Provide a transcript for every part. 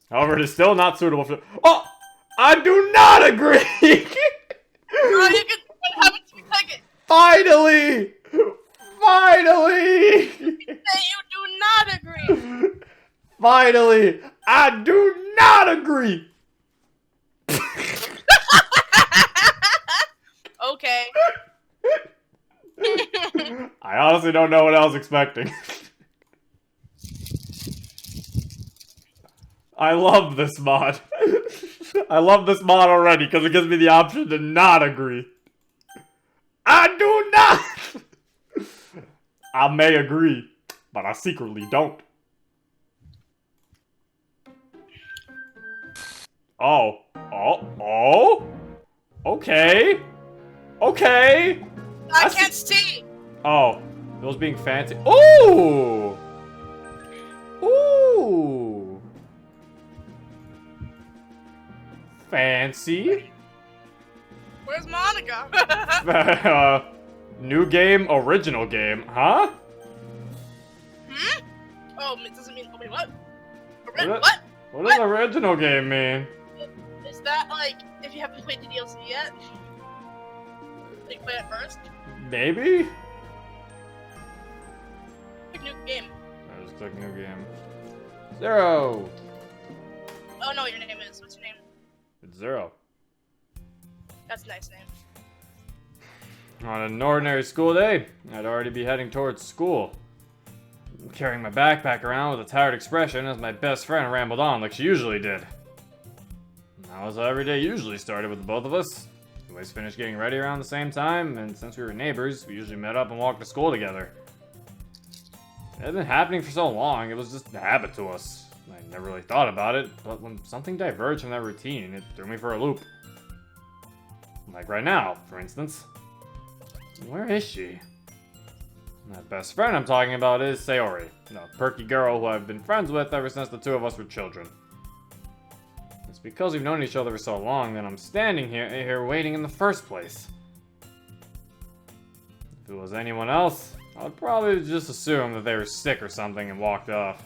However, it is still not suitable for... Oh! I do not agree! Oh, you can have it to me second. Finally! Finally! Say you do not agree. Finally! I do not agree! Okay. I honestly don't know what I was expecting. I love this mod. I love this mod already because it gives me the option to not agree. I do not! I may agree, but I secretly don't. Oh. Oh. Okay. Okay. I can't see. Oh. Those being fancy. Ooh! Ooh! Fancy. Where's Monica? New game, original game, huh? Hmm? Oh, it doesn't mean. Wait, what? What? What does original game mean? Is that like if you haven't played the DLC yet? Like play it first? Maybe? Click new game. I just click new game. 0. Oh no, your name is. What's your name? It's 0. That's a nice name. On an ordinary school day, I'd already be heading towards school. Carrying my backpack around with a tired expression as my best friend rambled on like she usually did. That was how every day usually started with the both of us. We always finished getting ready around the same time, and since we were neighbors, we usually met up and walked to school together. It had been happening for so long, it was just a habit to us. I never really thought about it, but when something diverged from that routine, it threw me for a loop. Like right now, for instance. Where is she? My best friend I'm talking about is Sayori, a perky girl who I've been friends with ever since the two of us were children. It's because we've known each other for so long that I'm standing here waiting in the first place. If it was anyone else, I would probably just assume that they were sick or something and walked off.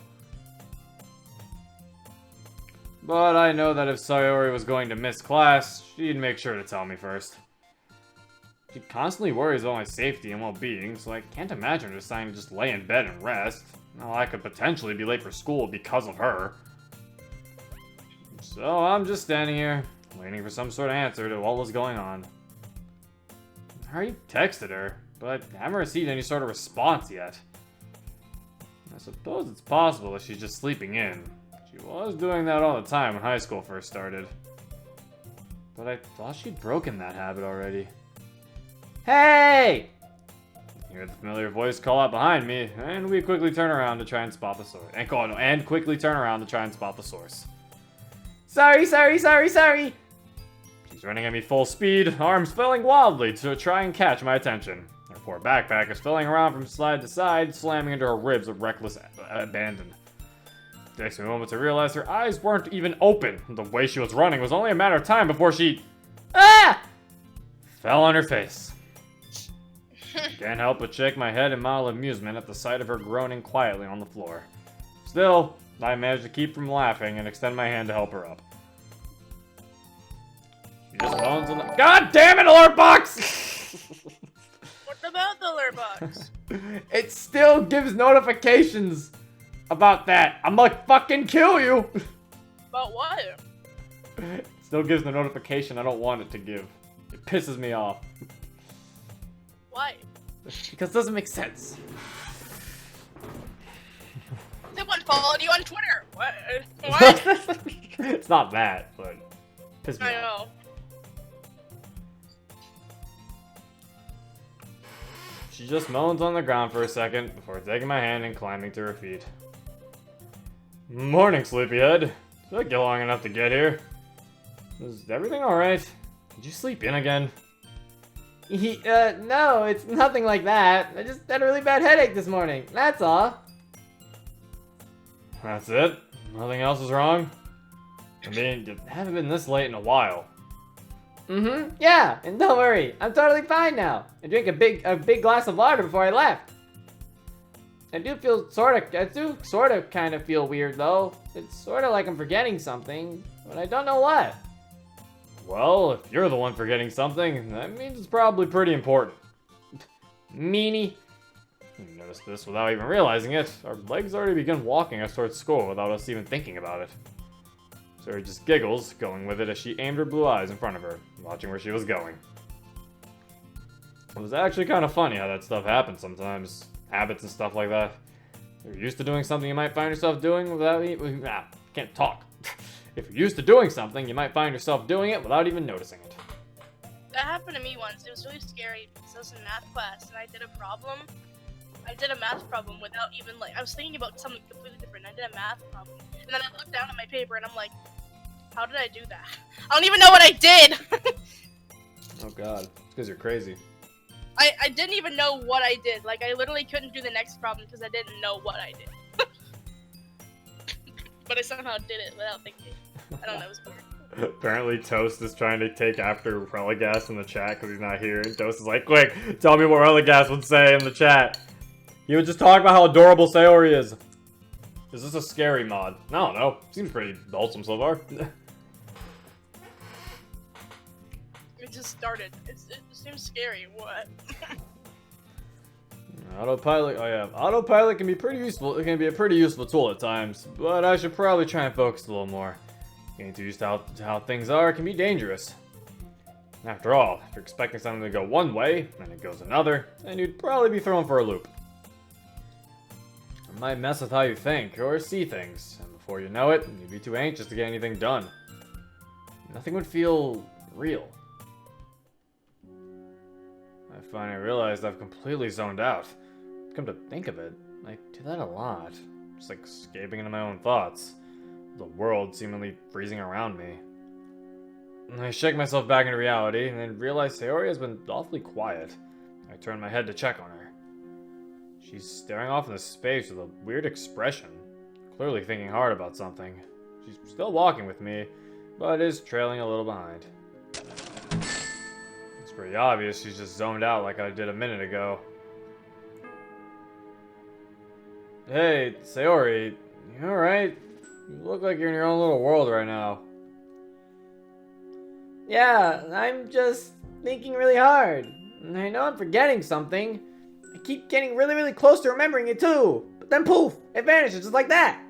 But I know that if Sayori was going to miss class, she'd make sure to tell me first. She constantly worries about my safety and well-being, so I can't imagine her deciding to just lay in bed and rest. Now I could potentially be late for school because of her. So I'm just standing here, waiting for some sort of answer to what was going on. I already texted her, but I haven't received any sort of response yet. I suppose it's possible that she's just sleeping in. She was doing that all the time when high school first started. But I thought she'd broken that habit already. Hey! I hear the familiar voice call out behind me, and we quickly turn around to try and spot the source. And quickly turn around to try and spot the source. Sorry! She's running at me full speed, arms flailing wildly to try and catch my attention. Her poor backpack is flailing around from side to side, slamming into her ribs with reckless abandon. It takes me a moment to realize her eyes weren't even open. The way she was running was only a matter of time before she... fell on her face. Can't help but shake my head in mild amusement at the sight of her groaning quietly on the floor. Still, I managed to keep from laughing and extend my hand to help her up. She just moans on the— God damn it, alert box! What about the alert box? It still gives notifications about that. I'm like, fucking kill you! About what? It still gives the notification I don't want it to give. It pisses me off. Why? Because it doesn't make sense. Someone followed you on Twitter. What? What? It's not that, but it pisses me I off. know. She just moans on the ground for a second before taking my hand and climbing to her feet. Morning, sleepyhead. Took you long enough to get here. Is everything alright? Did you sleep in again? No, it's nothing like that. I just had a really bad headache this morning. That's all. That's it? Nothing else is wrong? I mean, you haven't been this late in a while. Yeah, and don't worry, I'm totally fine now. I drank a big glass of water before I left. I do sort of kind of feel weird though. It's sort of like I'm forgetting something, but I don't know what. Well, if you're the one forgetting something, that means it's probably pretty important. Meanie. You noticed this without even realizing it. Our legs already begun walking us towards school without us even thinking about it. Sayori just giggles, going with it as she aimed her blue eyes in front of her, watching where she was going. It was actually kind of funny how that stuff happens sometimes. Habits and stuff like that. If you're used to doing something you might find yourself doing without even... can't talk. If you're used to doing something, you might find yourself doing it without even noticing it. That happened to me once. It was really scary because I was in math class and I did a problem. I did a math problem without even I was thinking about something completely different. I did a math problem. And then I looked down at my paper and I'm like, how did I do that? I don't even know what I did! Oh god, it's because you're crazy. I didn't even know what I did. I literally couldn't do the next problem because I didn't know what I did. But I somehow did it without thinking. I don't know, it was weird. Apparently Toast is trying to take after Religas in the chat because he's not here. And Toast is like, quick, tell me what Religas would say in the chat. He would just talk about how adorable Sayori is. Is this a scary mod? I don't know. Seems pretty wholesome so far. It just started. It seems scary. What? Autopilot. Oh yeah, autopilot can be pretty useful. It can be a pretty useful tool at times, but I should probably try and focus a little more. Getting too used to how things are can be dangerous. After all, if you're expecting something to go one way and it goes another, then you'd probably be thrown for a loop. It might mess with how you think or see things, and before you know it, you'd be too anxious to get anything done. Nothing would feel real. I finally realized I've completely zoned out. Come to think of it, I do that a lot. Just escaping into my own thoughts. The world seemingly freezing around me. I shake myself back into reality and then realize Sayori has been awfully quiet. I turn my head to check on her. She's staring off into space with a weird expression, clearly thinking hard about something. She's still walking with me, but is trailing a little behind. It's pretty obvious she's just zoned out like I did a minute ago. Hey, Sayori, you alright? You look like you're in your own little world right now. Yeah, I'm just thinking really hard. And I know I'm forgetting something. I keep getting really, really close to remembering it too. But then poof, it vanishes just like that.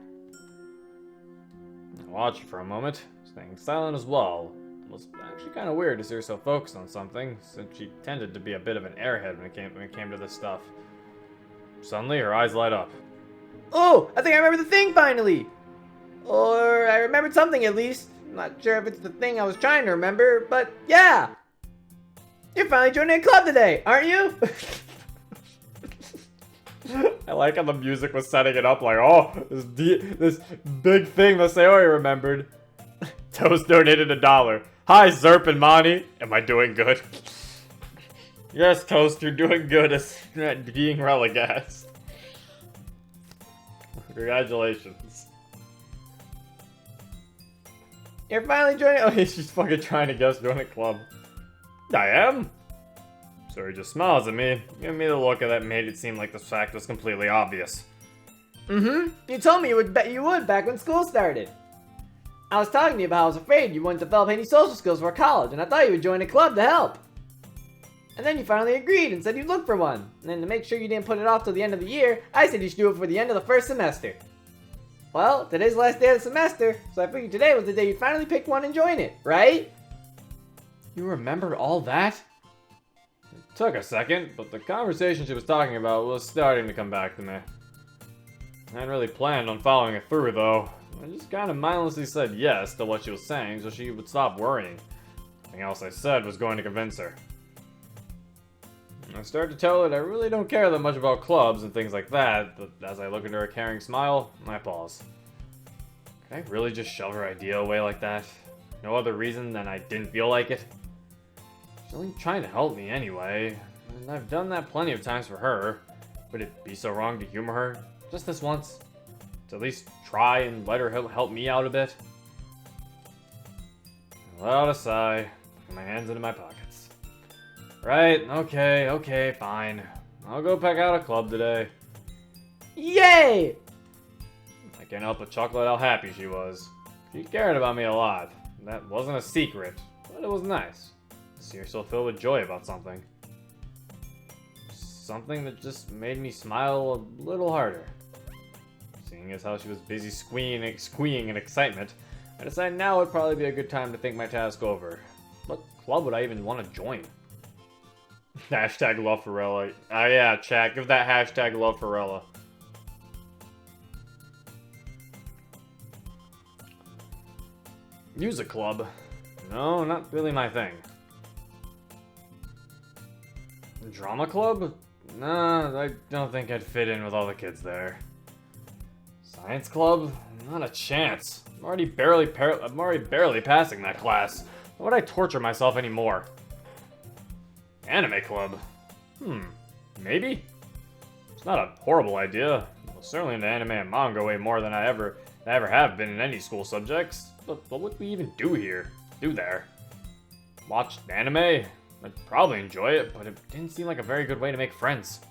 I watched her for a moment, staying silent as well. It was actually kind of weird to see her so focused on something, since she tended to be a bit of an airhead when it came to this stuff. Suddenly, her eyes light up. Oh, I think I remember the thing finally. Or I remembered something at least. I'm not sure if it's the thing I was trying to remember, but yeah. You're finally joining a club today, aren't you? I like how the music was setting it up like, oh, this big thing that Sayori remembered. Toast donated $1. Hi, Zerp and Monty. Am I doing good? Yes, Toast, you're doing good at being Religas. Congratulations. You're finally joining. Oh, he's just fucking trying to guess join a club. I am? So he just smiles at me, giving me the look that made it seem like the fact was completely obvious. Mm-hmm. You told me you would back when school started. I was talking to you about how I was afraid you wouldn't develop any social skills for college, and I thought you would join a club to help. And then you finally agreed and said you'd look for one. And then to make sure you didn't put it off till the end of the year, I said you should do it for the end of the first semester. Well, today's the last day of the semester, so I figured today was the day you'd finally pick one and join it, right? You remembered all that? It took a second, but the conversation she was talking about was starting to come back to me. I hadn't really planned on following it through, though. I just kind of mindlessly said yes to what she was saying so she would stop worrying. Anything else I said was going to convince her. I started to tell her that I really don't care that much about clubs and things like that, but as I look into her caring smile, I pause. Could I really just shove her idea away like that? No other reason than I didn't feel like it? She's only trying to help me anyway, and I've done that plenty of times for her. Would it be so wrong to humor her, just this once? To at least try and let her help me out a bit? I let out a sigh, putting my hands into my pockets. Right, okay, fine. I'll go pick out a club today. Yay! I can't help but chuckle at how happy she was. She cared about me a lot. That wasn't a secret, but it was nice to see her so filled with joy about something. Something that just made me smile a little harder. Seeing as how she was busy squeeing in excitement, I decided now would probably be a good time to think my task over. What club would I even want to join? Hashtag love for Ella. Oh yeah, chat, give that hashtag love for Ella. Music club? No, not really my thing. Drama club? Nah, I don't think I'd fit in with all the kids there. Science club? Not a chance. I'm already barely passing that class. Why would I torture myself anymore? Anime club? Maybe? It's not a horrible idea. I'm certainly into anime and manga way more than I ever have been in any school subjects. But what would we even do there? Watch anime? I'd probably enjoy it, but it didn't seem like a very good way to make friends.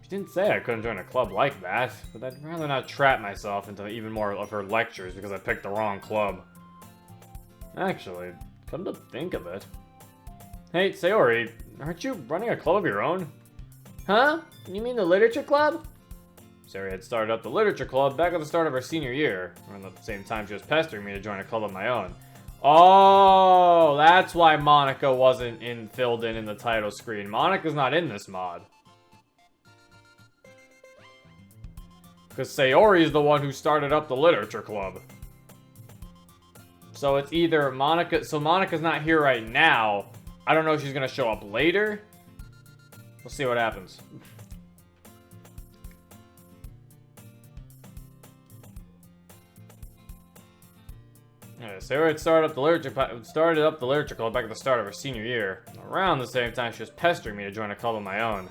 She didn't say I couldn't join a club like that, but I'd rather not trap myself into even more of her lectures because I picked the wrong club. Actually, come to think of it. Hey, Sayori, aren't you running a club of your own? Huh? You mean the literature club? Sayori had started up the literature club back at the start of her senior year, around the same time she was pestering me to join a club of my own. Oh, that's why Monica wasn't filled in the title screen. Monica's not in this mod. Because Sayori is the one who started up the literature club. So it's either Monica... So Monica's not here right now. I don't know if she's going to show up later. We'll see what happens. Yeah, Sayori had started up the literature club back at the start of her senior year. Around the same time, she was pestering me to join a club of my own.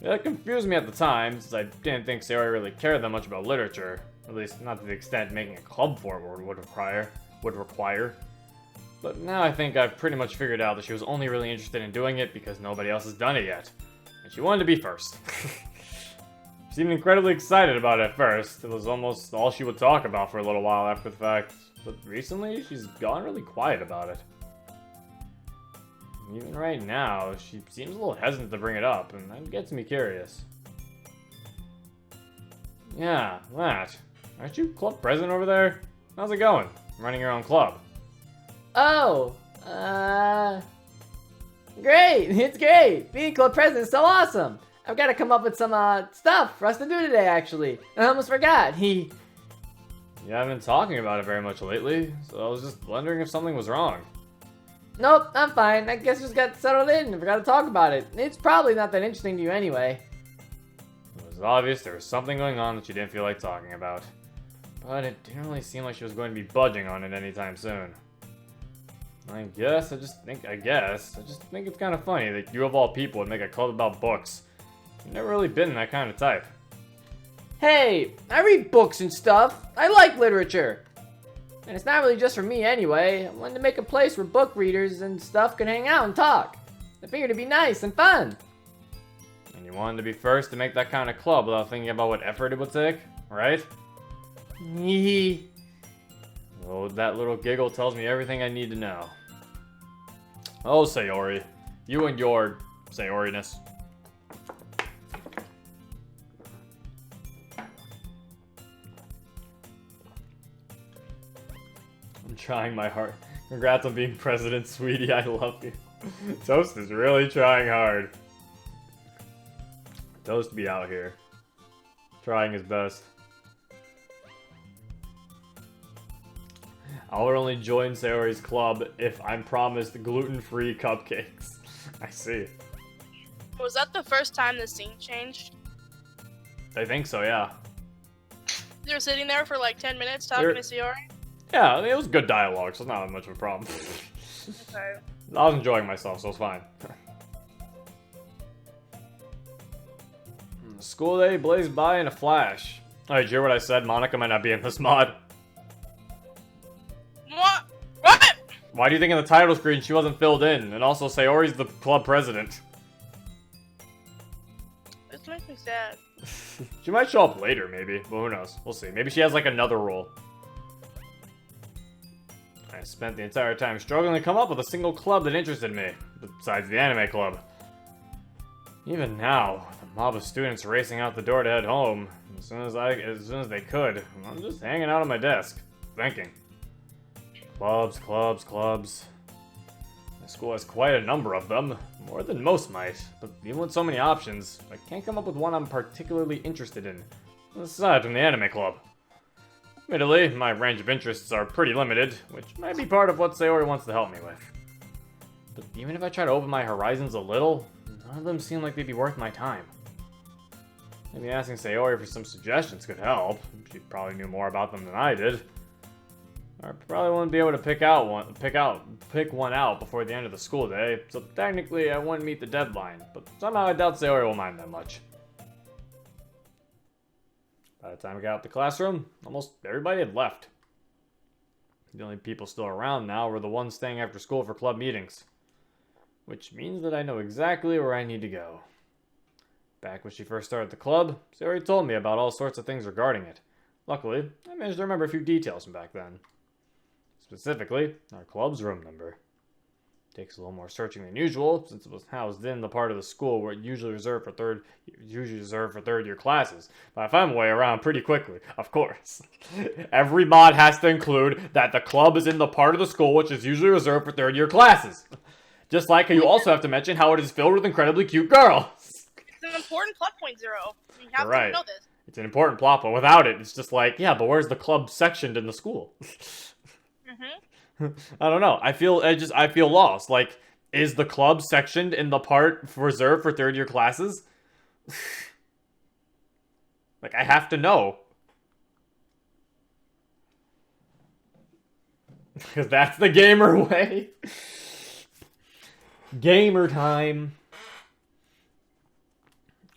That confused me at the time, since I didn't think Sayori really cared that much about literature. At least, not to the extent making a club for it would require. But now I think I've pretty much figured out that she was only really interested in doing it because nobody else has done it yet. And she wanted to be first. She seemed incredibly excited about it at first. It was almost all she would talk about for a little while after the fact. But recently, she's gone really quiet about it. Even right now, she seems a little hesitant to bring it up, and that gets me curious. Yeah, that. Aren't you club president over there? How's it going? Running your own club. Oh, great! It's great! Being club president is so awesome! I've got to come up with some, stuff for us to do today, actually. I almost forgot. You haven't been talking about it very much lately, so I was just wondering if something was wrong. Nope, I'm fine. I guess just got settled in and forgot to talk about it. It's probably not that interesting to you anyway. It was obvious there was something going on that she didn't feel like talking about. But it didn't really seem like she was going to be budging on it anytime soon. I just think it's kind of funny that you of all people would make a club about books. You've never really been that kind of type. Hey, I read books and stuff. I like literature. And it's not really just for me anyway. I wanted to make a place where book readers and stuff can hang out and talk. I figured it'd be nice and fun. And you wanted to be first to make that kind of club without thinking about what effort it would take, right? Hee. Well, that little giggle tells me everything I need to know. Oh, Sayori. You and your Sayoriness. I'm trying my hard. Congrats on being president, sweetie. I love you. Toast is really trying hard. Toast be out here. Trying his best. I'll only join Sayori's club if I'm promised gluten-free cupcakes. I see. Was that the first time the scene changed? I think so, yeah. You were sitting there for like 10 minutes talking to Sayori? Yeah, I mean, it was good dialogue, so it's not much of a problem. Okay. I was enjoying myself, so it's fine. School day blazed by in a flash. Alright, did you hear what I said? Monica might not be in this mod. What? Why do you think in the title screen she wasn't filled in? And also, Sayori's the club president. This makes me sad. She might show up later, maybe, but who knows? We'll see. Maybe she has, like, another role. I spent the entire time struggling to come up with a single club that interested me, besides the anime club. Even now, with a mob of students racing out the door to head home, as soon as they could, I'm just hanging out on my desk, thinking. Clubs, clubs, clubs. My school has quite a number of them, more than most might, but even with so many options, I can't come up with one I'm particularly interested in, aside from the anime club. Admittedly, my range of interests are pretty limited, which might be part of what Sayori wants to help me with. But even if I try to open my horizons a little, none of them seem like they'd be worth my time. Maybe asking Sayori for some suggestions could help. She probably knew more about them than I did. I probably wouldn't be able to pick one out before the end of the school day, so technically I wouldn't meet the deadline, but somehow I doubt Sayori will mind that much. By the time I got out the classroom, almost everybody had left. The only people still around now were the ones staying after school for club meetings. Which means that I know exactly where I need to go. Back when she first started the club, Sayori told me about all sorts of things regarding it. Luckily, I managed to remember a few details from back then. Specifically, our club's room number. Takes a little more searching than usual, since it was housed in the part of the school where it usually reserved for third year classes. But I found my way around pretty quickly, of course. Every mod has to include that the club is in the part of the school which is usually reserved for third year classes. Just like how you also have to mention how it is filled with incredibly cute girls. It's an important plot point, Zero. You have Right. to know this. It's an important plot, but without it, it's just like, yeah, but where's the club sectioned in the school? I don't know. I feel lost. Like, is the club sectioned in the part reserved for third year classes? Like, I have to know. Because that's the gamer way. Gamer time.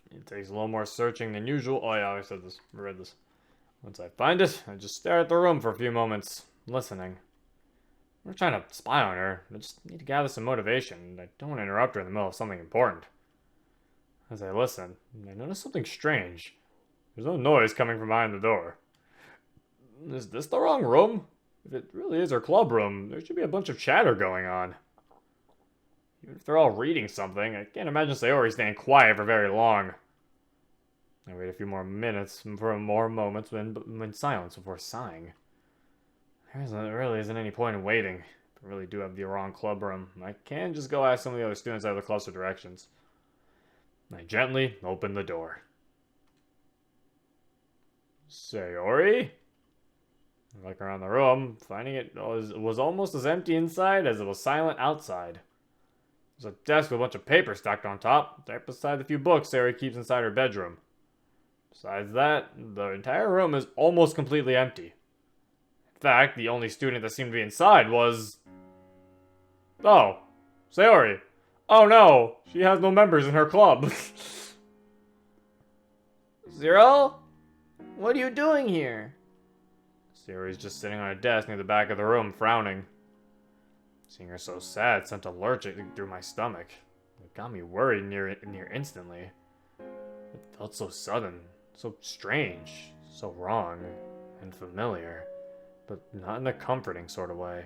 It takes a little more searching than usual. Oh yeah, I said this. I read this. Once I find it, I just stare at the room for a few moments, listening. I'm not trying to spy on her. I just need to gather some motivation. I don't want to interrupt her in the middle of something important. As I listen, I notice something strange. There's no noise coming from behind the door. Is this the wrong room? If it really is her club room, there should be a bunch of chatter going on. Even if they're all reading something, I can't imagine Sayori staying quiet for very long. I wait a few more minutes for more moments in silence before sighing. There really isn't any point in waiting. If I really do have the wrong club room, I can just go ask some of the other students out of the closer directions. I gently open the door. Sayori? I look around the room, finding it was almost as empty inside as it was silent outside. There's a desk with a bunch of paper stacked on top, right beside the few books Sayori keeps inside her bedroom. Besides that, the entire room is almost completely empty. In fact, the only student that seemed to be inside was... Oh, Sayori. Oh no, she has no members in her club. Zero? What are you doing here? Sayori's just sitting on a desk near the back of the room, frowning. Seeing her so sad sent a lurch through my stomach. It got me worried near instantly. It felt so sudden, so strange, so wrong, and familiar, but not in a comforting sort of way.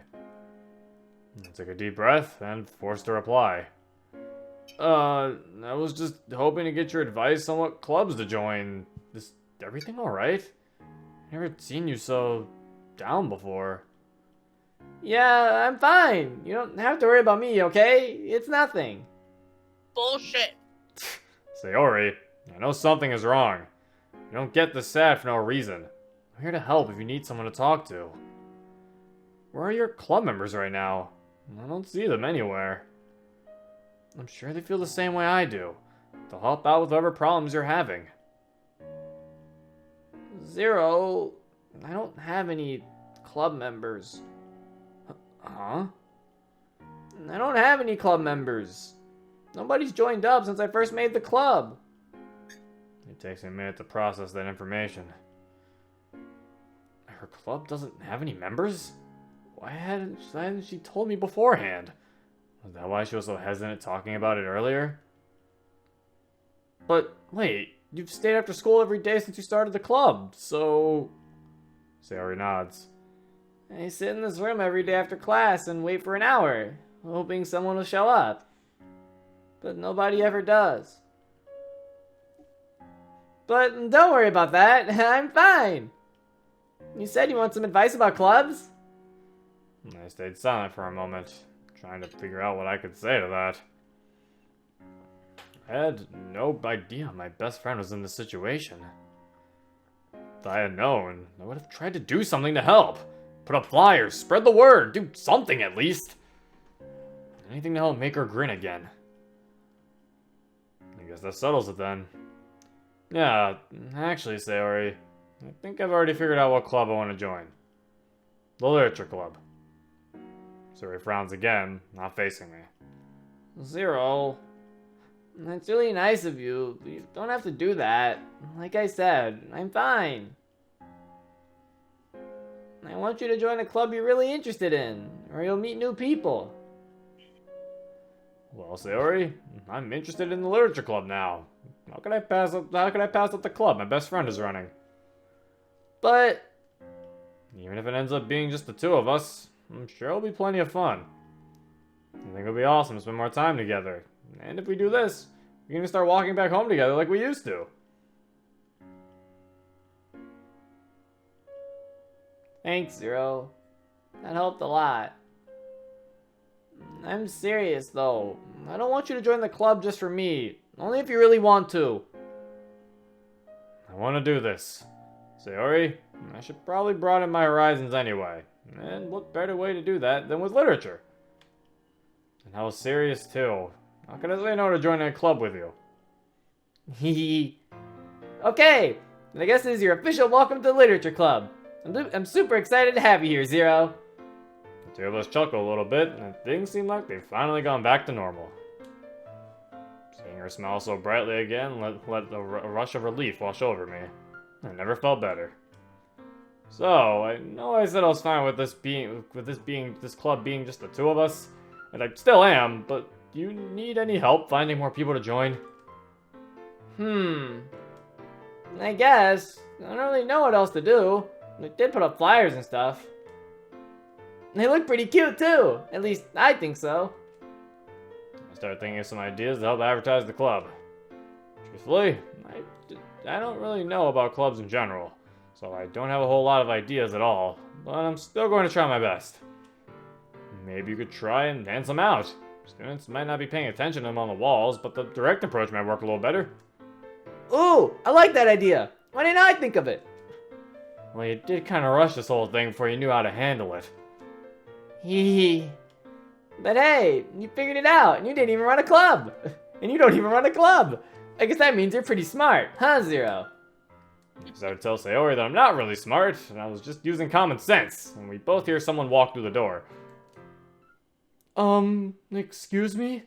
I took a deep breath and forced a reply. I was just hoping to get your advice on what clubs to join. Is everything alright? I've never seen you so down before. Yeah, I'm fine. You don't have to worry about me, okay? It's nothing. Bullshit. Sayori, I know something is wrong. You don't get this sad for no reason. I'm here to help if you need someone to talk to. Where are your club members right now? I don't see them anywhere. I'm sure they feel the same way I do. They'll help out with whatever problems you're having. Zero, I don't have any club members. Huh? I don't have any club members. Nobody's joined up since I first made the club. It takes a minute to process that information. Her club doesn't have any members? Why hadn't she told me beforehand? Was that why she was so hesitant talking about it earlier? But wait, you've stayed after school every day since you started the club, so... Sayori nods. I sit in this room every day after class and wait for an hour, hoping someone will show up. But nobody ever does. But don't worry about that, I'm fine. You said you want some advice about clubs? I stayed silent for a moment, trying to figure out what I could say to that. I had no idea my best friend was in this situation. If I had known, I would have tried to do something to help. Put up flyers, spread the word, do something at least. Anything to help make her grin again. I guess that settles it then. Yeah, actually, Sayori, I think I've already figured out what club I want to join. The Literature Club. Sayori frowns again, not facing me. Zero. That's really nice of you. You don't have to do that. Like I said, I'm fine. I want you to join a club you're really interested in, or you'll meet new people. Well, Sayori, I'm interested in the Literature Club now. How could I pass up the club my best friend is running? But Even if it ends up being just the two of us, I'm sure it'll be plenty of fun. I think it'll be awesome to spend more time together. And if we do this, we can even start walking back home together like we used to. thanks, Zero. That helped a lot. I'm serious, though. I don't want you to join the club just for me. Only if you really want to. I want to do this. Sayori, I should probably broaden my horizons anyway. And what better way to do that than with literature? And I was serious too. How could I say no to joining a club with you? Hehe. Okay, then I guess this is your official welcome to the Literature Club. I'm super excited to have you here, Zero. The two of us chuckle a little bit, and things seem like they've finally gone back to normal. Seeing her smile so brightly again let a rush of relief wash over me. I never felt better. So, I know I said I was fine with this club being just the two of us, and I still am, but do you need any help finding more people to join? I guess. I don't really know what else to do. They did put up flyers and stuff. They look pretty cute too. At least I think so. I started thinking of some ideas to help advertise the club. Truthfully, I don't really know about clubs in general, so I don't have a whole lot of ideas at all, but I'm still going to try my best. Maybe you could try and hand some out. Students might not be paying attention to them on the walls, but the direct approach might work a little better. Ooh, I like that idea. Why didn't I think of it? Well, you did kind of rush this whole thing before you knew how to handle it. Hee. But hey, you figured it out, and you didn't even run a club. And you don't even run a club. I guess that means you're pretty smart, huh, Zero? Because I would tell Sayori that I'm not really smart, and I was just using common sense, and we both hear someone walk through the door. Excuse me?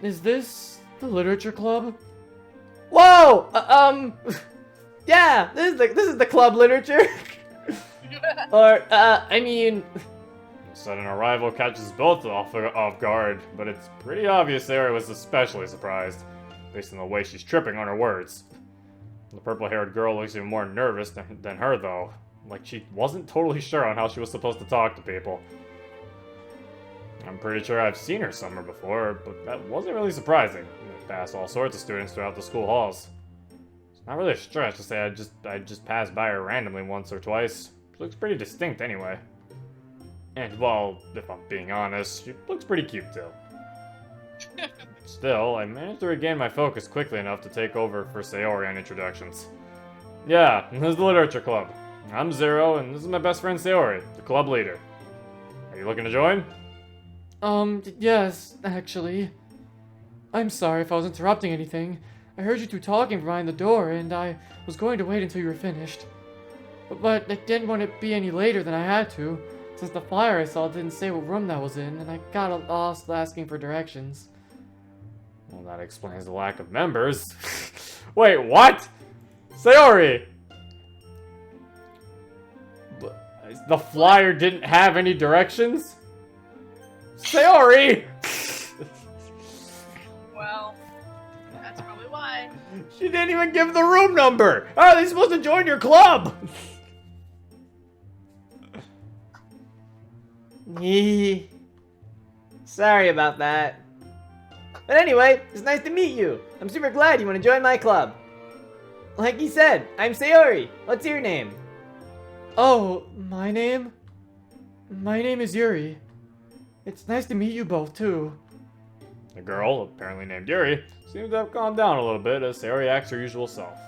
Is this the Literature Club? Whoa! Yeah, this is the club literature. Or, I mean... Sudden arrival catches both off guard, but it's pretty obvious Sayori was especially surprised, based on the way she's tripping on her words. The purple-haired girl looks even more nervous than her, though. Like she wasn't totally sure on how she was supposed to talk to people. I'm pretty sure I've seen her somewhere before, but that wasn't really surprising. I passed all sorts of students throughout the school halls. It's not really a stretch to say I just passed by her randomly once or twice. She looks pretty distinct anyway. And, well, if I'm being honest, she looks pretty cute too. Still, I managed to regain my focus quickly enough to take over for Sayori on introductions. Yeah, this is the Literature Club. I'm Zero, and this is my best friend Sayori, the club leader. Are you looking to join? Yes, actually. I'm sorry if I was interrupting anything. I heard you two talking behind the door, and I was going to wait until you were finished. But I didn't want it to be any later than I had to, since the flyer I saw didn't say what room that was in, and I got lost asking for directions. Well, that explains the lack of members. Wait, what? Sayori! The flyer didn't have any directions? Sayori! Well, that's probably why. She didn't even give the room number! How are they supposed to join your club? Sorry about that. But anyway, it's nice to meet you. I'm super glad you want to join my club. Like he said, I'm Sayori. What's your name? Oh, my name? My name is Yuri. It's nice to meet you both, too. The girl, apparently named Yuri, seems to have calmed down a little bit as Sayori acts her usual self.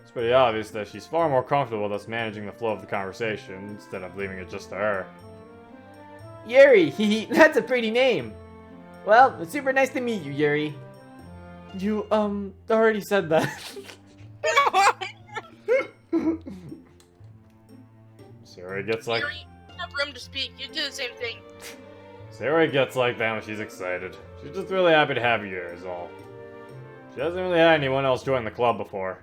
It's pretty obvious that she's far more comfortable with us managing the flow of the conversation instead of leaving it just to her. Yuri, that's a pretty name. Well, it's super nice to meet you, Yuri. You, already said that. Sayori gets like... Yuri, you have room to speak. You do the same thing. Sayori gets like that when she's excited. She's just really happy to have you here is all. She hasn't really had anyone else join the club before.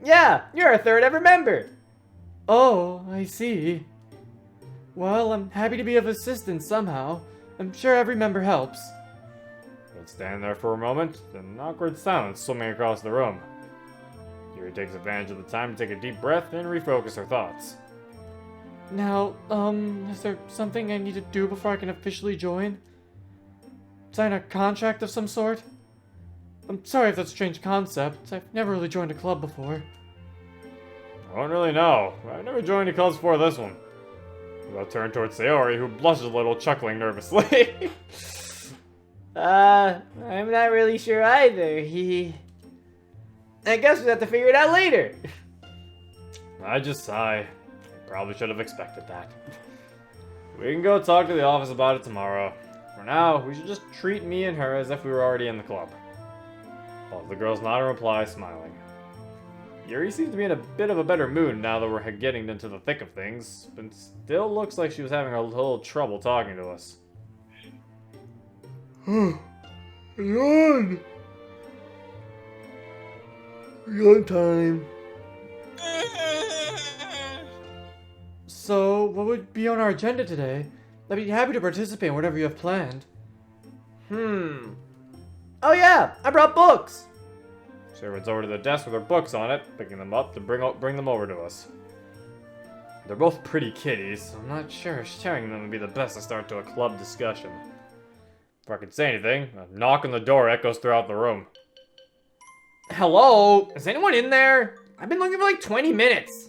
Yeah, you're our third ever member. Oh, I see. Well, I'm happy to be of assistance somehow. I'm sure every member helps. Let's stand there for a moment, an awkward silence swimming across the room. Yuri takes advantage of the time to take a deep breath and refocus her thoughts. Now, is there something I need to do before I can officially join? Sign a contract of some sort? I'm sorry if that's a strange concept. I've never really joined a club before. I don't really know. I've never joined any clubs before this one. I'll turn towards Sayori, who blushes a little, chuckling nervously. I'm not really sure either. I guess we'll have to figure it out later. I just sigh. Probably should have expected that. We can go talk to the office about it tomorrow. For now, we should just treat me and her as if we were already in the club. Both the girls nod and reply, smiling. Yuri seems to be in a bit of a better mood now that we're getting into the thick of things, but still looks like she was having a little trouble talking to us. Yawn. Yawn time. So, what would be on our agenda today? I'd be happy to participate in whatever you have planned. Oh yeah, I brought books. She runs over to the desk with her books on it, picking them up to bring them over to us. They're both pretty kitties, so I'm not sure if sharing them would be the best to start to a club discussion. Before I can say anything, a knock on the door echoes throughout the room. Hello? Is anyone in there? I've been looking for like 20 minutes.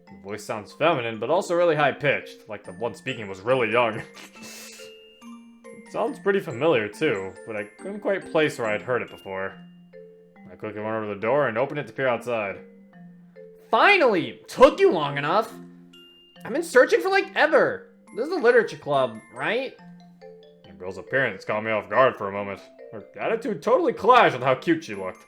The voice sounds feminine, but also really high-pitched, like the one speaking was really young. It sounds pretty familiar too, but I couldn't quite place where I'd heard it before. I quickly went over to the door and opened it to peer outside. Finally! Took you long enough. I've been searching for like ever. This is a literature club, right? The girl's appearance caught me off guard for a moment. Her attitude totally clashed with how cute she looked.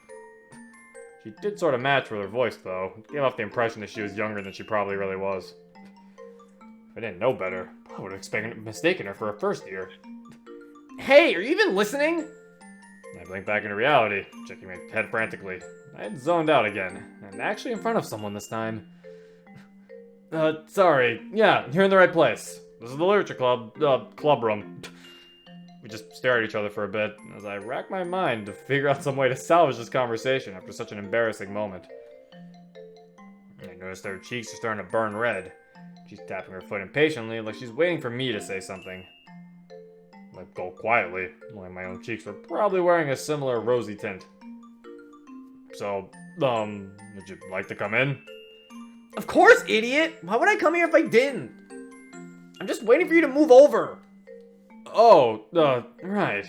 She did sort of match with her voice, though. It gave off the impression that she was younger than she probably really was. If I didn't know better, I would have mistaken her for a first year. Hey, are you even listening? I blinked back into reality, checking my head frantically. I had zoned out again, and actually in front of someone this time. Sorry. Yeah, you're in the right place. This is the literature clubroom. We just stare at each other for a bit, as I rack my mind to figure out some way to salvage this conversation after such an embarrassing moment. I noticed her cheeks are starting to burn red. She's tapping her foot impatiently, like she's waiting for me to say something. I go quietly, knowing my own cheeks were probably wearing a similar rosy tint. So, would you like to come in? Of course, idiot! Why would I come here if I didn't? I'm just waiting for you to move over. Oh, right.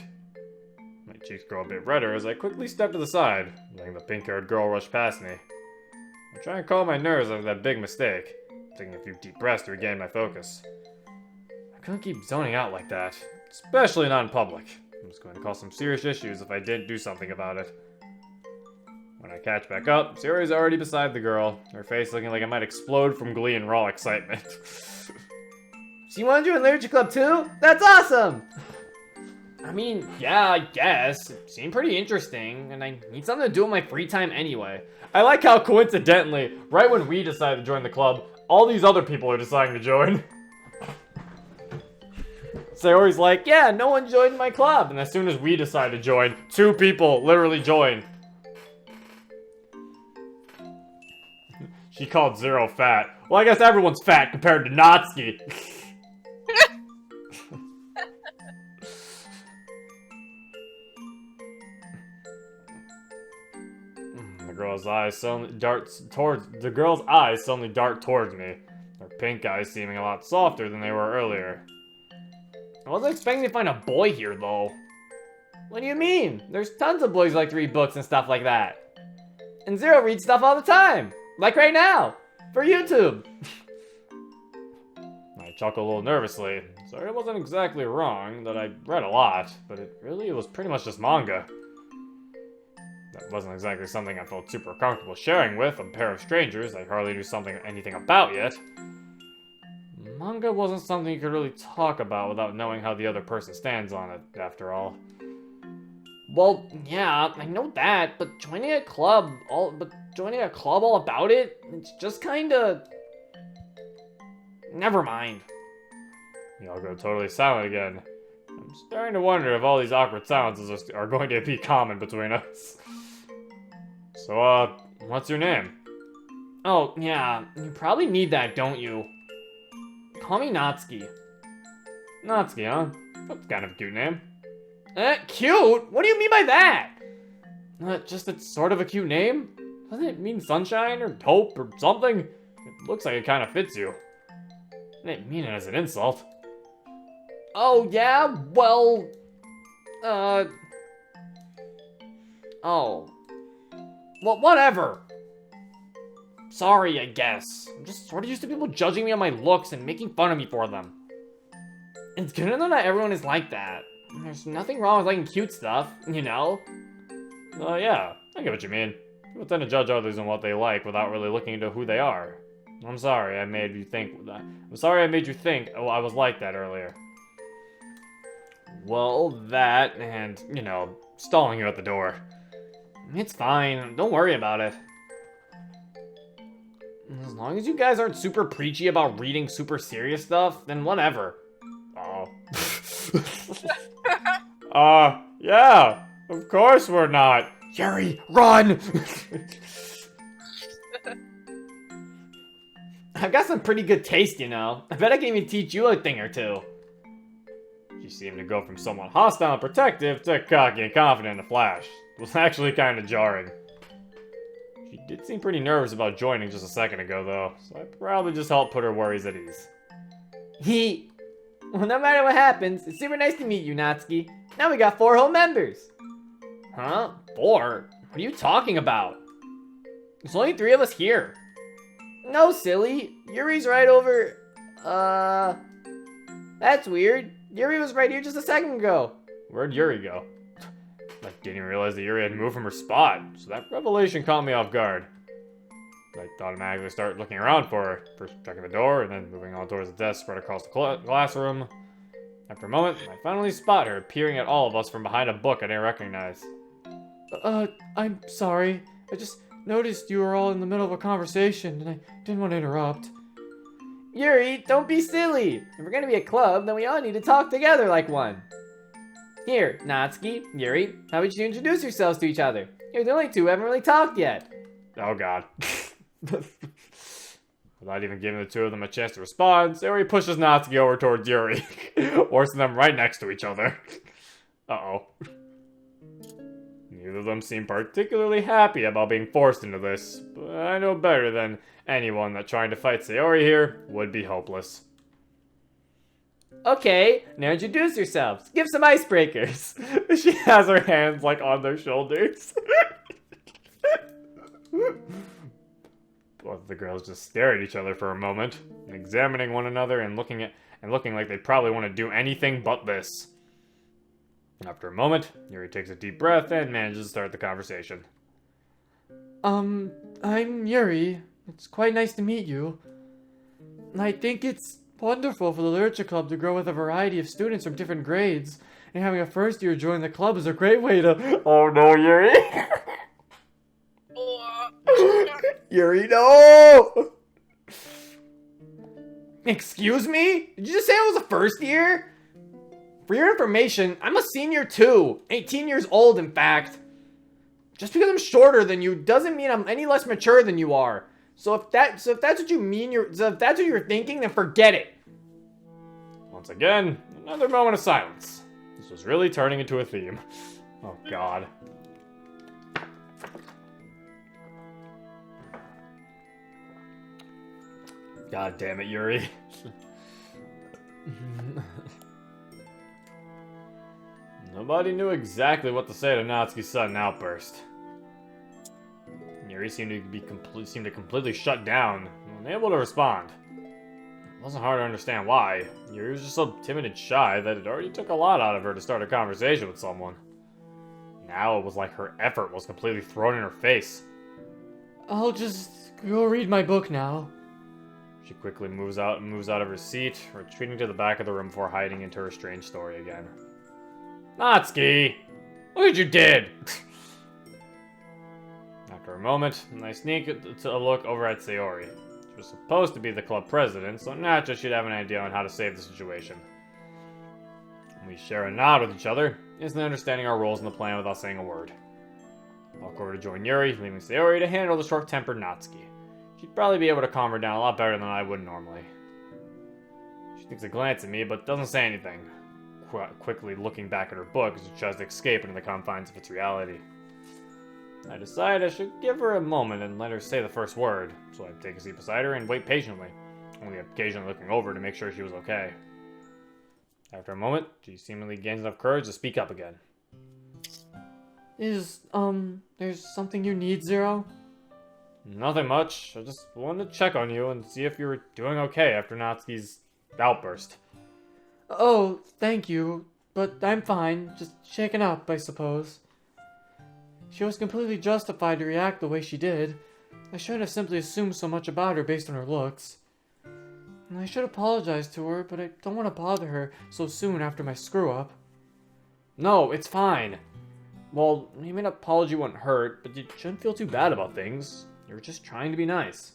My cheeks grow a bit redder as I quickly step to the side, letting the pink-haired girl rush past me. I try and calm my nerves after that big mistake, taking a few deep breaths to regain my focus. I couldn't keep zoning out like that, especially not in public. It was going to cause some serious issues if I didn't do something about it. When I catch back up, Sayori's already beside the girl, her face looking like it might explode from glee and raw excitement. So you want to join Literature Club too? That's awesome! I mean, yeah, I guess. It seemed pretty interesting, and I need something to do in my free time anyway. I like how coincidentally, right when we decided to join the club, all these other people are deciding to join. Sayori's like, yeah, no one joined my club. And as soon as we decide to join, 2 people literally join. She called Zero fat. Well, I guess everyone's fat compared to Natsuki. The girl's eyes suddenly dart towards me. Her pink eyes seeming a lot softer than they were earlier. I wasn't expecting to find a boy here, though. What do you mean? There's tons of boys who like to read books and stuff like that. And Zero reads stuff all the time. Like right now. For YouTube. I chuckled a little nervously. Sorry, I wasn't exactly wrong that I read a lot, but it really was pretty much just manga. That wasn't exactly something I felt super comfortable sharing with a pair of strangers I hardly knew anything about yet. Manga wasn't something you could really talk about without knowing how the other person stands on it, after all. Well, yeah, I know that, but joining a club all about it, it's just kinda... Never mind. We all go totally silent again. I'm starting to wonder if all these awkward silences are going to be common between us. So, what's your name? Oh, yeah, you probably need that, don't you? Call me Natsuki. Natsuki, huh? That's kind of a cute name. Cute? What do you mean by that? Just it's sort of a cute name? Doesn't it mean sunshine or hope or something? It looks like it kind of fits you. I didn't mean it as an insult. Oh, yeah? Well... Oh. Well, whatever. Sorry, I guess. I'm just sort of used to people judging me on my looks and making fun of me for them. It's good to know that everyone is like that. There's nothing wrong with liking cute stuff, you know? Yeah, I get what you mean. People tend to judge others on what they like without really looking into who they are. I'm sorry I made you think I was like that earlier. Well, that, and, stalling you at the door. It's fine, don't worry about it. As long as you guys aren't super preachy about reading super serious stuff, then whatever. Oh. Yeah, of course we're not. Yuri, run! I've got some pretty good taste, you know. I bet I can even teach you a thing or two. She seemed to go from somewhat hostile and protective to cocky and confident in a flash. It was actually kind of jarring. She did seem pretty nervous about joining just a second ago, though, so I probably just helped put her worries at ease. Well, no matter what happens, it's super nice to meet you, Natsuki. Now we got 4 whole members. Huh? 4? What are you talking about? There's only 3 of us here. No, silly. Yuri's right over... That's weird. Yuri was right here just a second ago. Where'd Yuri go? I didn't even realize that Yuri had moved from her spot, so that revelation caught me off guard. I automatically started looking around for her, first checking the door, and then moving on towards the desk spread across the classroom. After a moment, I finally spot her, peering at all of us from behind a book I didn't recognize. I'm sorry. I just noticed you were all in the middle of a conversation, and I didn't want to interrupt. Yuri, don't be silly. If we're gonna be a club, then we all need to talk together like one. Here, Natsuki, Yuri, how about you introduce yourselves to each other? You're the only 2 who haven't really talked yet. Oh god. Without even giving the 2 of them a chance to respond, Sayori pushes Natsuki over towards Yuri, forcing them right next to each other. Uh-oh. Neither of them seem particularly happy about being forced into this, but I know better than anyone that trying to fight Sayori here would be hopeless. Okay, now introduce yourselves. Give some icebreakers. She has her hands like on their shoulders. Both of the girls just stare at each other for a moment, examining one another and looking like they probably want to do anything but this. After a moment, Yuri takes a deep breath and manages to start the conversation. I'm Yuri. It's quite nice to meet you. I think it's wonderful for the Literature Club to grow with a variety of students from different grades, and having a first year join the club is a great way to... Oh no, Yuri! Yuri, no! Excuse me? Did you just say I was a first year? For your information, I'm a senior too. 18 years old, in fact. Just because I'm shorter than you doesn't mean I'm any less mature than you are. So if that's what you mean, if that's what you're thinking, then forget it. Once again, another moment of silence. This was really turning into a theme. Oh god. God damn it, Yuri. Nobody knew exactly what to say to Natsuki's sudden outburst. Yuri seemed to completely shut down, unable to respond. It wasn't hard to understand why. Yuri was just so timid and shy that it already took a lot out of her to start a conversation with someone. Now it was like her effort was completely thrown in her face. I'll just go read my book now. She quickly moves out of her seat, retreating to the back of the room before hiding into her strange story again. Natsuki! Look what you did! After a moment, I sneak to a look over at Sayori. She was supposed to be the club president, so naturally she'd have an idea on how to save the situation. We share a nod with each other, instantly understanding our roles in the plan without saying a word. I walk over to join Yuri, leaving Sayori to handle the short-tempered Natsuki. She'd probably be able to calm her down a lot better than I would normally. She takes a glance at me, but doesn't say anything, quickly looking back at her book as she tries to escape into the confines of its reality. I decide I should give her a moment and let her say the first word, so I take a seat beside her and wait patiently, only occasionally looking over to make sure she was okay. After a moment, she seemingly gains enough courage to speak up again. There's something you need, Zero? Nothing much. I just wanted to check on you and see if you were doing okay after Natsuki's outburst. Oh, thank you, but I'm fine. Just shaken up, I suppose. She was completely justified to react the way she did. I shouldn't have simply assumed so much about her based on her looks. And I should apologize to her, but I don't want to bother her so soon after my screw-up. No, it's fine. Well, maybe an apology wouldn't hurt, but you shouldn't feel too bad about things. You're just trying to be nice.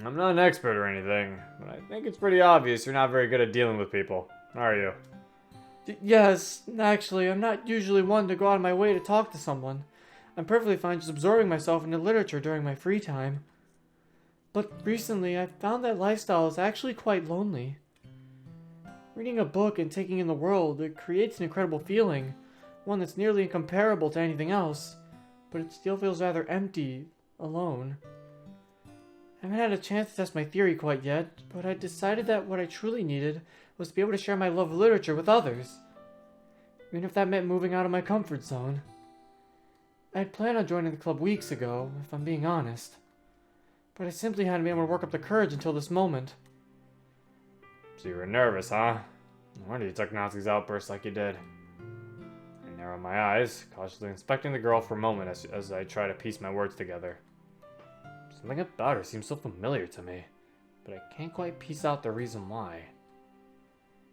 I'm not an expert or anything, but I think it's pretty obvious you're not very good at dealing with people, are you? Yes, actually, I'm not usually one to go out of my way to talk to someone. I'm perfectly fine just absorbing myself into literature during my free time. But recently, I've found that lifestyle is actually quite lonely. Reading a book and taking in the world, it creates an incredible feeling, one that's nearly incomparable to anything else, but it still feels rather empty, alone. I haven't had a chance to test my theory quite yet, but I decided that what I truly needed was to be able to share my love of literature with others, even if that meant moving out of my comfort zone. I had planned on joining the club weeks ago, if I'm being honest, but I simply hadn't been able to work up the courage until this moment. So you were nervous, huh? No wonder you took Natsuki's outburst like you did. I narrow my eyes, cautiously inspecting the girl for a moment as I try to piece my words together. Something about her seems so familiar to me, but I can't quite piece out the reason why.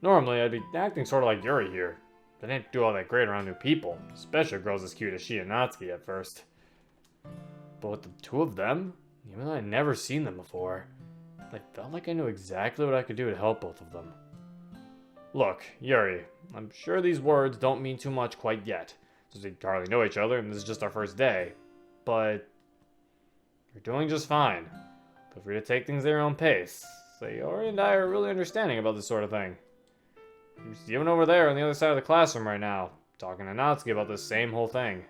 Normally, I'd be acting sort of like Yuri here, but I didn't do all that great around new people, especially girls as cute as she and Natsuki at first. But with the two of them, even though I'd never seen them before, I felt like I knew exactly what I could do to help both of them. Look, Yuri, I'm sure these words don't mean too much quite yet, since we hardly know each other and this is just our first day, but you're doing just fine. Feel free to take things at your own pace. Sayori and I are really understanding about this sort of thing. She's even over there on the other side of the classroom right now, talking to Natsuki about this same whole thing.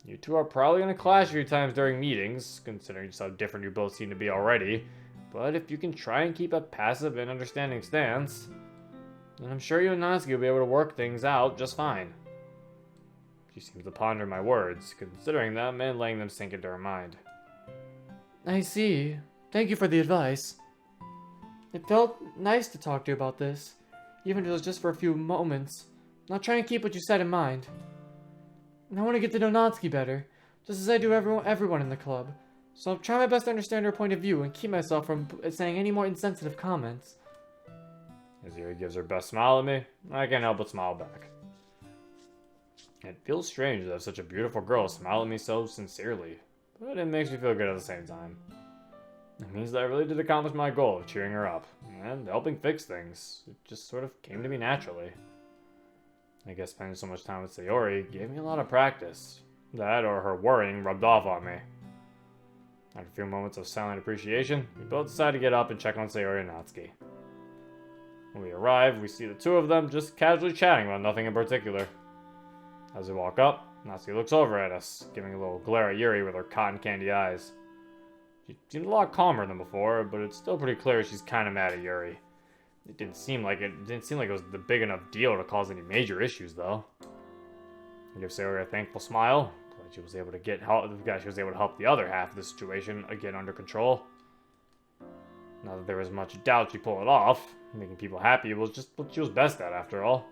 You two are probably going to clash a few times during meetings, considering just how different you both seem to be already, but if you can try and keep a passive and understanding stance, then I'm sure you and Natsuki will be able to work things out just fine. She seems to ponder my words, considering them and letting them sink into her mind. I see. Thank you for the advice. It felt nice to talk to you about this, even if it was just for a few moments. Not trying to keep what you said in mind. And I want to get to know Natsuki better, just as I do everyone in the club. So I'll try my best to understand her point of view and keep myself from saying any more insensitive comments. As Yuri gives her best smile at me, I can't help but smile back. It feels strange to have such a beautiful girl smile at me so sincerely, but it makes me feel good at the same time. It means that I really did accomplish my goal of cheering her up, and helping fix things. It just sort of came to me naturally. I guess spending so much time with Sayori gave me a lot of practice. That or her worrying rubbed off on me. After a few moments of silent appreciation, we both decide to get up and check on Sayori and Natsuki. When we arrive, we see the two of them just casually chatting about nothing in particular. As we walk up, Natsuki looks over at us, giving a little glare at Yuri with her cotton candy eyes. She seemed a lot calmer than before, but it's still pretty clear she's kind of mad at Yuri. It didn't seem like it was the big enough deal to cause any major issues, though. I give Sayori a thankful smile. Glad she was able to help the other half of the situation get under control. Not that there was much doubt she'd pull it off. Making people happy was just what she was best at, after all.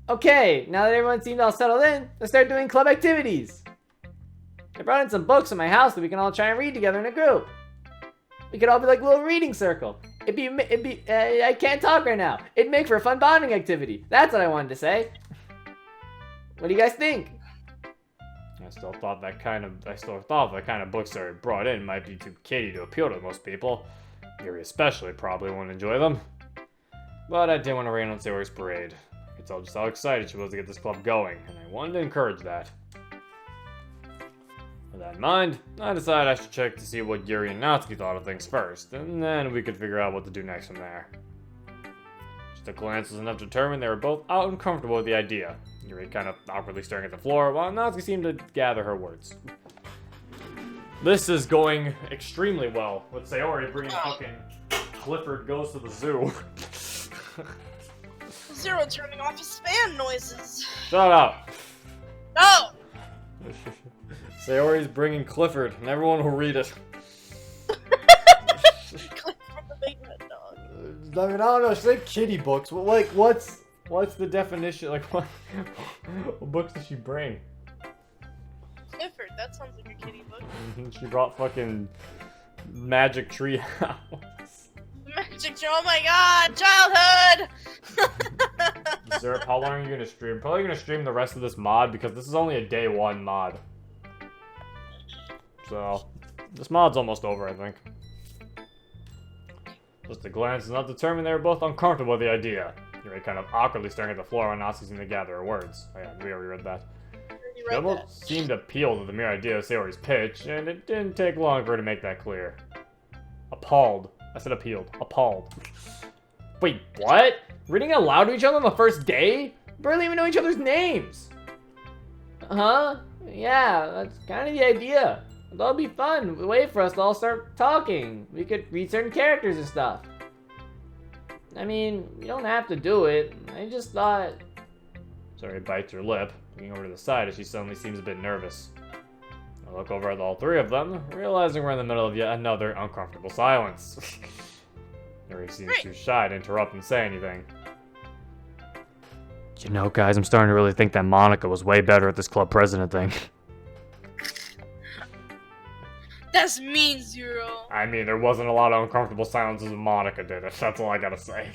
Okay, now that everyone seemed all settled in, let's start doing club activities. I brought in some books from my house that we can all try and read together in a group. We could all be like a little reading circle. I can't talk right now. It'd make for a fun bonding activity. That's what I wanted to say. What do you guys think? I still thought that kind of books that are brought in might be too kiddie to appeal to most people. Yuri especially probably wouldn't enjoy them. But I didn't want to rain on Sayori's parade. I could tell just how excited she was to get this club going, and I wanted to encourage that. With that in mind, I decided I should check to see what Yuri and Natsuki thought of things first, and then we could figure out what to do next from there. Just a glance was enough to determine they were both uncomfortable with the idea. Yuri kind of awkwardly staring at the floor, while Natsuki seemed to gather her words. This is going extremely well, with Sayori bringing fucking Clifford Goes to the Zoo. Zero turning off his fan noises. Shut up! No! Sayori's bringing Clifford, and everyone will read it. Clifford the Big Red Dog. I mean, I don't know, she said kitty books. Well, like, what's the definition? Like, what books does she bring? Clifford, that sounds like a kitty book. She brought fucking Magic Tree House. Magic, oh my god, childhood! Syrup, how long are you gonna stream? Probably gonna stream the rest of this mod because this is only a day one mod. So, this mod's almost over, I think. Just a glance is not determined they were both uncomfortable with the idea. Yuri kind of awkwardly staring at the floor while Natsuki seemed to gather her words. Oh yeah, we already read that. She almost seemed to appeal to the mere idea of Sayori's pitch, and it didn't take long for her to make that clear. Appalled. I said appealed. Appalled. Wait, what? Reading out loud to each other on the first day? Barely even know each other's names. Huh? Yeah, that's kind of the idea. That'll be fun. A way for us to all start talking. We could read certain characters and stuff. I mean, you don't have to do it. I just thought... Sayori bites her lip, looking over to the side as she suddenly seems a bit nervous. I look over at all three of them, realizing we're in the middle of yet another uncomfortable silence. Yuri seems too shy to interrupt and say anything. You know, guys, I'm starting to really think that Monica was way better at this club president thing. That's mean, Zero. I mean, there wasn't a lot of uncomfortable silences when Monica did it. That's all I gotta say.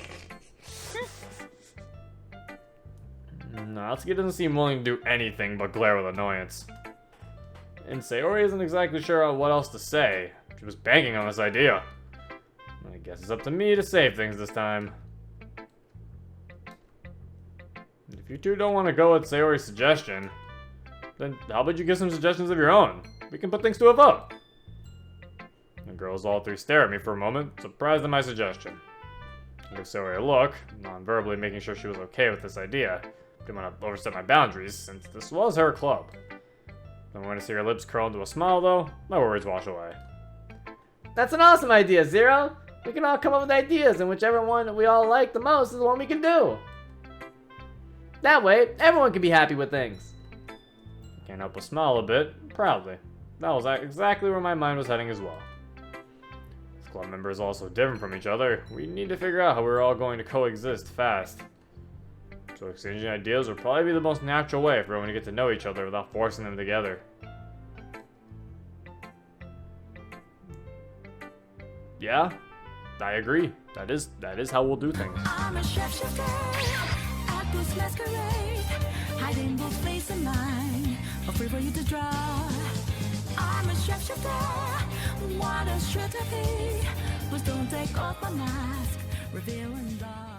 Natsuki doesn't seem willing to do anything but glare with annoyance. And Sayori isn't exactly sure on what else to say. She was banking on this idea. I guess it's up to me to save things this time. If you two don't want to go with Sayori's suggestion, then how about you give some suggestions of your own? We can put things to a vote. The girls all three stare at me for a moment, surprised at my suggestion. I give Sayori a look, non-verbally making sure she was okay with this idea. Didn't want to overstep my boundaries, since this was her club. Don't want to see her lips curl into a smile, though. My worries wash away. That's an awesome idea, Zero. We can all come up with ideas, and whichever one that we all like the most is the one we can do. That way, everyone can be happy with things. Can't help but smile a bit, proudly. That was exactly where my mind was heading as well. As club members are also different from each other, we need to figure out how we're all going to coexist fast. So exchanging ideas will probably be the most natural way for everyone to get to know each other without forcing them together. Yeah, I agree. That is how we'll do things. I'm a shapeshifter at this masquerade, hiding both face and mind, free for you to draw. I'm a shapeshifter, what a should I be? Please don't take off my mask, revealing dark.